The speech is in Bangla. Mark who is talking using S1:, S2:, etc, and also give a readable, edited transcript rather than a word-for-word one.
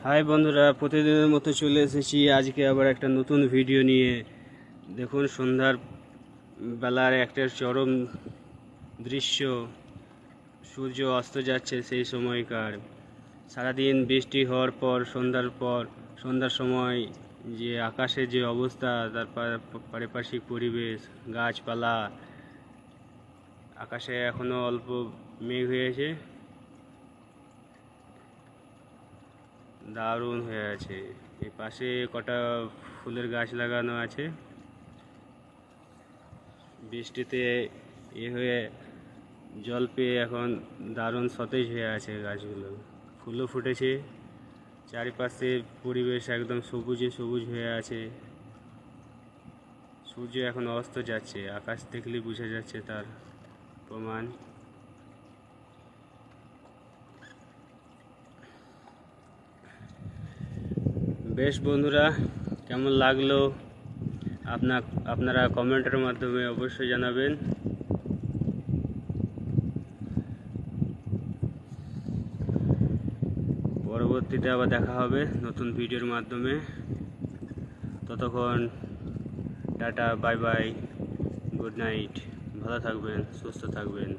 S1: হাই বন্ধুরা, প্রতিদিনের মতো চলে এসেছি আজকে আবার একটা নতুন ভিডিও নিয়ে। দেখুন, সন্ধ্যার বেলার একটা চরম দৃশ্য। সূর্য অস্ত যাচ্ছে সেই সময়কার। সারাদিন বৃষ্টি হওয়ার পর সন্ধ্যার সময় যে আকাশের যে অবস্থা, তার পারিপার্শ্বিক পরিবেশ, গাছপালা, আকাশে এখনও অল্প মেঘ হয়েছে, দারুণ হয়ে আছে। এই পাশে কটা ফুলের গাছ লাগানো আছে। বৃষ্টিতে হয়ে জল পেয়ে এখন দারুণ সতেজ হয়ে আছে গাছগুলো। ফুলও ফুটেছে, চারিপাশে পরিবেশ একদম সবুজে সবুজ হয়ে আছে। সূর্য এখন অস্ত যাচ্ছে, আকাশ দেখলে বোঝা যাচ্ছে তার প্রমাণ। বেশ বন্ধুরা, কেমন লাগলো আপনারা কমেন্টের মাধ্যমে অবশ্যই জানাবেন। পরবর্তীতে আবার দেখা হবে নতুন ভিডিওর মাধ্যমে। ততক্ষণ tata, bye bye, good night. ভালো থাকবেন, সুস্থ থাকবেন।